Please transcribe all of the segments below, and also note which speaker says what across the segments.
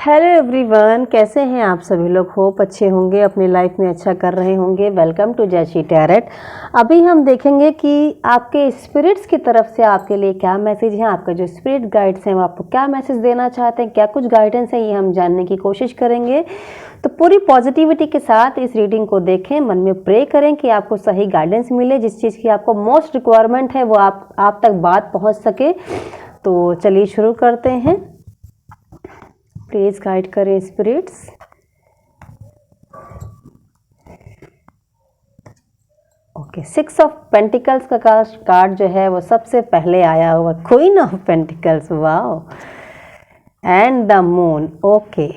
Speaker 1: Hello everyone, कैसे हैं आप सभी लोग। होप अच्छे होंगे, अपनी लाइफ में अच्छा कर रहे होंगे। वेलकम टू जैशी टैरेट। अभी हम देखेंगे कि आपके स्पिरिट्स की तरफ से आपके लिए क्या मैसेज है। आपका जो स्पिरिट गाइड्स हैं वो आपको क्या मैसेज देना चाहते हैं, क्या कुछ गाइडेंस है, ये हम जानने की कोशिश करेंगे। तो पूरी पॉजिटिविटी के साथ इस रीडिंग को देखें, मन में प्रे करें कि आपको सही गाइडेंस मिले, जिस चीज़ की आपको मोस्ट रिक्वायरमेंट है वो आप तक बात पहुँच सके। तो चलिए शुरू करते हैं। प्लीज गाइड करें स्पिरिट्स। ओके, 6 ऑफ पेंटिकल्स का कार्ड जो है वो सबसे पहले आया हुआ, queen of pentacles. Wow, and the moon. Okay,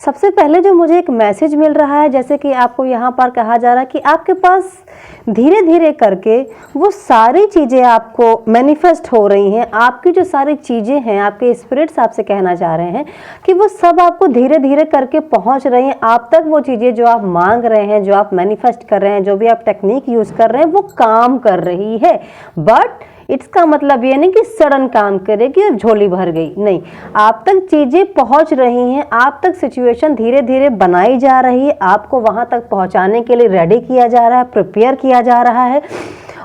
Speaker 1: सबसे पहले जो मुझे एक मैसेज मिल रहा है, जैसे कि आपको यहाँ पर कहा जा रहा है कि आपके पास धीरे धीरे करके वो सारी चीज़ें आपको मैनिफेस्ट हो रही हैं। आपकी जो सारी चीज़ें हैं, आपके स्पिरिट्स आपसे कहना चाह रहे हैं कि वो सब आपको धीरे धीरे करके पहुँच रही हैं आप तक। वो चीज़ें जो आप मांग रहे हैं, जो आप मैनिफेस्ट कर रहे हैं, जो भी आप टेक्निक यूज़ कर रहे हैं, वो काम कर रही है। बट इसका मतलब ये नहीं कि सडन काम करेगी और झोली भर गई, नहीं। आप तक चीज़ें पहुंच रही हैं, आप तक सिचुएशन धीरे धीरे बनाई जा रही है, आपको वहां तक पहुंचाने के लिए रेडी किया जा रहा है, प्रिपेयर किया जा रहा है,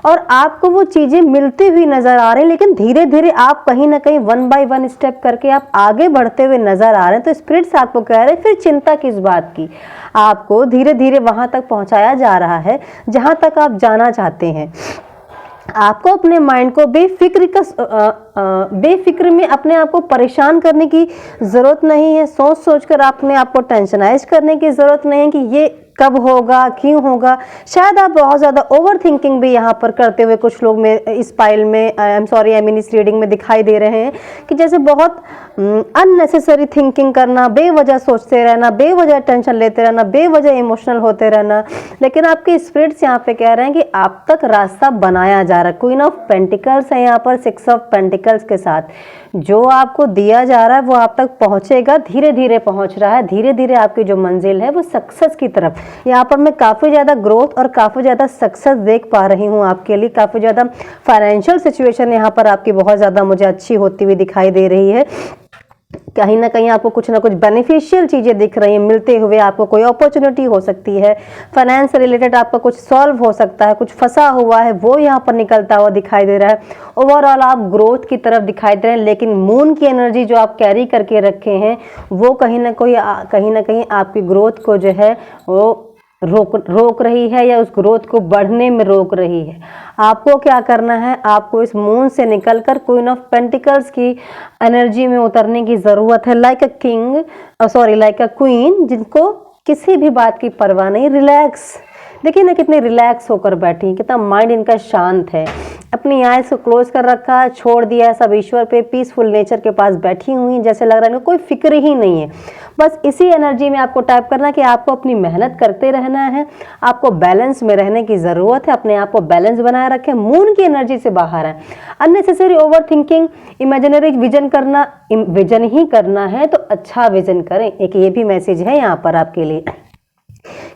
Speaker 1: और आपको वो चीज़ें मिलती हुई नज़र आ रही हैं। लेकिन धीरे धीरे आप कहीं ना कहीं 1 बाय 1 स्टेप करके आप आगे बढ़ते हुए नज़र आ रहे हैं। तो स्पिरिट्स आपको कह रहे हैं फिर चिंता किस बात की, आपको धीरे धीरे वहां तक पहुँचाया जा रहा है जहाँ तक आप जाना चाहते हैं। आपको अपने माइंड को बेफिक्र में अपने आप को परेशान करने की ज़रूरत नहीं है। सोच सोच कर अपने आप को टेंशनाइज करने की ज़रूरत नहीं है कि ये कब होगा, क्यों होगा। शायद आप बहुत ज़्यादा ओवर थिंकिंग भी यहाँ पर करते हुए कुछ लोग में इस पाइल में इस रीडिंग में दिखाई दे रहे हैं कि जैसे बहुत अननेसेसरी थिंकिंग करना, बेवजह सोचते रहना, बेवजह टेंशन लेते रहना, बेवजह इमोशनल होते रहना। लेकिन आपके स्पिरिट्स यहाँ पे कह रहे हैं कि आप तक रास्ता बनाया जा रहा है। क्वीन ऑफ पेंटिकल्स है यहाँ पर 6 ऑफ पेंटिकल्स के साथ। जो आपको दिया जा रहा है वो आप तक पहुँचेगा, धीरे धीरे पहुँच रहा है। धीरे धीरे आपकी जो मंजिल है वो सक्सेस की तरफ। यहाँ पर मैं काफ़ी ज़्यादा ग्रोथ और काफ़ी ज़्यादा सक्सेस देख पा रही हूँ आपके लिए। काफ़ी ज़्यादा फाइनेंशियल सिचुएशन यहाँ पर आपकी बहुत ज़्यादा मुझे अच्छी होती हुई दिखाई दे रही है। कहीं ना कहीं आपको कुछ ना कुछ बेनिफिशियल चीज़ें दिख रही हैं मिलते हुए। आपको कोई अपॉर्चुनिटी हो सकती है, फाइनेंस से रिलेटेड आपका कुछ सॉल्व हो सकता है, कुछ फंसा हुआ है वो यहाँ पर निकलता हुआ दिखाई दे रहा है। ओवरऑल आप ग्रोथ की तरफ दिखाई दे रहे हैं। लेकिन मून की एनर्जी जो आप कैरी करके रखे हैं वो कहीं ना कहीं आपकी ग्रोथ को जो है वो रोक रही है, या उस ग्रोथ को बढ़ने में रोक रही है। आपको क्या करना है, आपको इस मून से निकलकर क्वीन ऑफ पेंटिकल्स की एनर्जी में उतरने की ज़रूरत है। लाइक अ क्वीन जिनको किसी भी बात की परवाह नहीं। रिलैक्स, देखिए ना कितने रिलैक्स होकर बैठी हैं, कितना माइंड इनका शांत है। अपनी आइज को क्लोज कर रखा है, छोड़ दिया है सब ईश्वर पे, पीसफुल नेचर के पास बैठी हुई हैं। जैसे लग रहा है कोई फिक्र ही नहीं है। बस इसी एनर्जी में आपको टाइप करना कि आपको अपनी मेहनत करते रहना है, आपको बैलेंस में रहने की ज़रूरत है। अपने आप को बैलेंस बनाए रखें, मून की एनर्जी से बाहर है। Unnecessary over thinking, imaginary vision ही करना है तो अच्छा विजन करें। एक ये भी मैसेज है यहाँ पर आपके लिए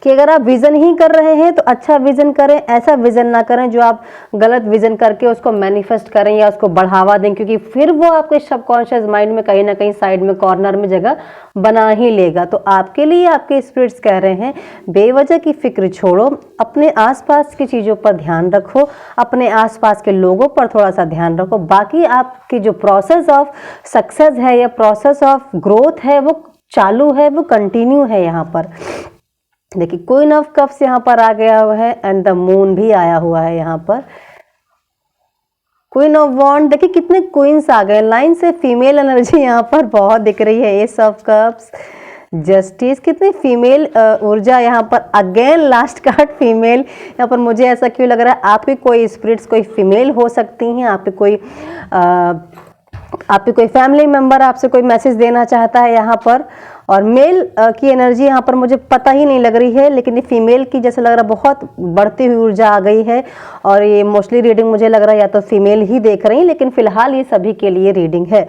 Speaker 1: कि अगर आप विजन ही कर रहे हैं तो अच्छा विजन करें। ऐसा विजन ना करें जो आप गलत विजन करके उसको मैनिफेस्ट करें या उसको बढ़ावा दें, क्योंकि फिर वो आपके सबकॉन्शियस माइंड में कहीं ना कहीं साइड में कॉर्नर में जगह बना ही लेगा। तो आपके लिए आपके स्पिरिट्स कह रहे हैं बेवजह की फिक्र छोड़ो, अपने आसपास की चीज़ों पर ध्यान रखो, अपने आसपास के लोगों पर थोड़ा सा ध्यान रखो। बाकी आपकी जो प्रोसेस ऑफ सक्सेस है या प्रोसेस ऑफ ग्रोथ है वो चालू है, वो कंटिन्यू है। यहाँ पर देखिए क्वीन ऑफ कप्स यहाँ पर आ गया हुआ है एंड द मून भी आया हुआ है यहाँ पर। क्वीन ऑफ वॉन्ड, देखिए कितने क्वींस आ गए लाइन से। फीमेल एनर्जी यहाँ पर बहुत दिख रही है। एस ऑफ कप्स, जस्टिस, कितनी फीमेल ऊर्जा यहाँ पर। Again last card female. यहाँ पर मुझे ऐसा क्यों लग रहा है आपकी कोई स्पिरिट्स कोई फीमेल हो सकती हैं। आपके कोई फैमिली मेंबर आपसे कोई मैसेज देना चाहता है यहाँ पर। और मेल की एनर्जी यहाँ पर मुझे पता ही नहीं लग रही है, लेकिन ये फीमेल की जैसे लग रहा है बहुत बढ़ती हुई ऊर्जा आ गई है। और ये मोस्टली रीडिंग मुझे लग रहा है या तो फीमेल ही देख रही हैं, लेकिन फिलहाल ये सभी के लिए रीडिंग है।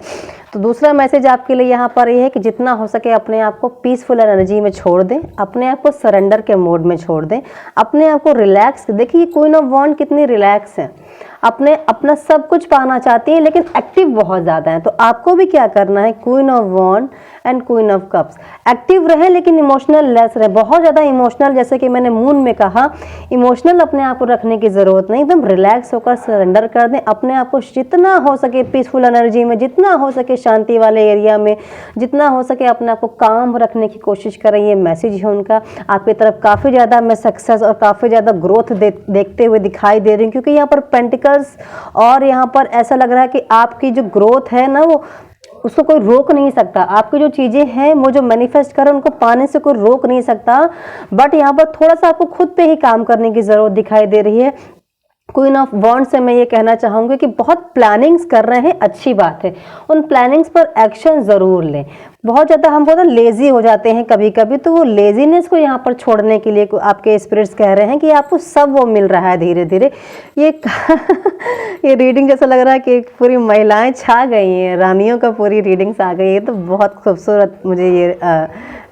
Speaker 1: तो दूसरा मैसेज आपके लिए यहाँ पर ये है कि जितना हो सके अपने आप को पीसफुल एनर्जी में छोड़ दें, अपने आप को सरेंडर के मोड में छोड़ दें, अपने आप को रिलैक्स। देखिए क्वीन ऑफ वॉन्ड कितनी रिलैक्स है, अपना सब कुछ पाना चाहती है लेकिन एक्टिव बहुत ज़्यादा है। तो आपको भी क्या करना है, queen of wand and queen of cups, active रहे लेकिन इमोशनल लेस रहे। बहुत ज़्यादा इमोशनल, जैसे कि मैंने मून में कहा, इमोशनल अपने आप को रखने की ज़रूरत नहीं, एकदम रिलैक्स होकर सरेंडर कर दें अपने आप को। जितना हो सके पीसफुल एनर्जी में, जितना हो सके शांति वाले एरिया में, जितना हो सके अपने आप को काम रखने की कोशिश करें। ये मैसेज है उनका आपकी तरफ। काफ़ी ज़्यादा मैं सक्सेस और काफ़ी ज़्यादा ग्रोथ देखते हुए दिखाई दे रही हूँ, क्योंकि यहाँ पर पेंटिकल्स और यहाँ पर ऐसा लग रहा है कि आपकी जो ग्रोथ है ना, वो उसको कोई रोक नहीं सकता। आपकी जो चीज़ें हैं वो जो मैनिफेस्ट करें उनको पाने से कोई रोक नहीं सकता। बट यहाँ पर थोड़ा सा आपको खुद पे ही काम करने की ज़रूरत दिखाई दे रही है। क्वीन ऑफ वॉन्ड से मैं ये कहना चाहूँगी कि बहुत प्लानिंग्स कर रहे हैं, अच्छी बात है, उन प्लानिंग्स पर एक्शन ज़रूर लें। बहुत ज़्यादा हम बहुत लेज़ी हो जाते हैं कभी कभी, तो वो लेज़ीनेस को यहाँ पर छोड़ने के लिए आपके स्पिरिट्स कह रहे हैं कि आपको सब वो मिल रहा है धीरे धीरे। ये ये रीडिंग जैसा लग रहा है कि पूरी महिलाएं छा गई हैं, रानियों का पूरी रीडिंग्स आ गई है। तो बहुत खूबसूरत मुझे ये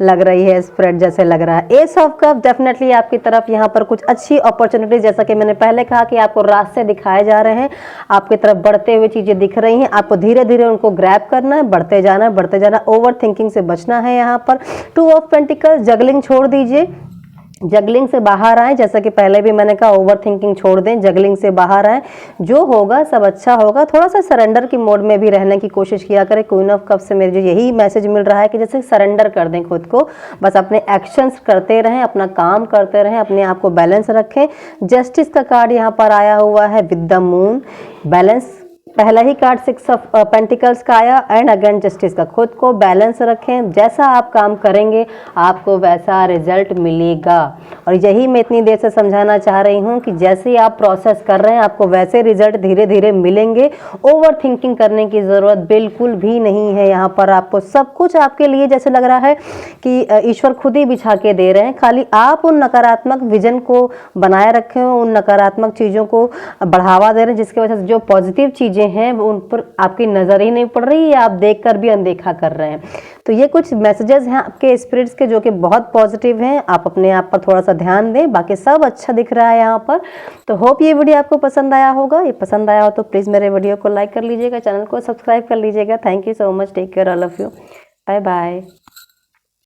Speaker 1: लग रही है, स्प्रेड जैसे लग रहा है। एस ऑफ कप डेफिनेटली आपकी तरफ यहाँ पर कुछ अच्छी अपॉर्चुनिटी, जैसा कि मैंने पहले कहा कि आपको रास्ते दिखाए जा रहे हैं, आपकी तरफ बढ़ते हुए चीज़ें दिख रही हैं, आपको धीरे धीरे उनको ग्रैब करना है, बढ़ते जाना, बढ़ते जाना। ओवर थिंकिंग से बचना है। यहाँ पर 2 ऑफ पेंटिकल्स, जगलिंग छोड़ दीजिए, जगलिंग से बाहर आए। जैसा कि पहले भी मैंने कहा, ओवर थिंकिंग छोड़ दें, जगलिंग से बाहर आए, जो होगा सब अच्छा होगा। थोड़ा सा सरेंडर की मोड में भी रहने की कोशिश किया करें। क्वीन ऑफ कप से मुझे यही मैसेज मिल रहा है कि जैसे सरेंडर कर दें खुद को, बस अपने एक्शंस करते रहें, अपना काम करते रहें, अपने आप को बैलेंस रखें। जस्टिस का कार्ड यहाँ पर आया हुआ है विद द मून, बैलेंस। पहला ही कार्ड 6 ऑफ पेंटिकल्स का आया एंड अगेन जस्टिस का। खुद को बैलेंस रखें, जैसा आप काम करेंगे आपको वैसा रिजल्ट मिलेगा। और यही मैं इतनी देर से समझाना चाह रही हूँ कि जैसे आप प्रोसेस कर रहे हैं आपको वैसे रिजल्ट धीरे धीरे मिलेंगे। ओवर थिंकिंग करने की ज़रूरत बिल्कुल भी नहीं है। यहाँ पर आपको सब कुछ आपके लिए जैसे लग रहा है कि ईश्वर खुद ही बिछा के दे रहे हैं, खाली आप उन नकारात्मक विजन को बनाए रखें, उन नकारात्मक चीज़ों को बढ़ावा दे रहे हैं, जिसकी वजह से जो पॉजिटिव चीज़ें हैं वो उन पर आपकी नज़र ही नहीं पड़ रही, या आप देखकर भी अनदेखा कर रहे हैं। तो ये कुछ मैसेजेस हैं आपके स्पिरिट्स के जो कि बहुत पॉजिटिव हैं। आप अपने आप पर थोड़ा सा ध्यान दें, बाकी सब अच्छा दिख रहा है यहाँ पर। तो होप ये वीडियो आपको पसंद आया होगा। ये पसंद आया हो तो प्लीज़ मेरे वीडियो को लाइक कर लीजिएगा, चैनल को सब्सक्राइब कर लीजिएगा। Thank you so much, take care all of you, bye bye.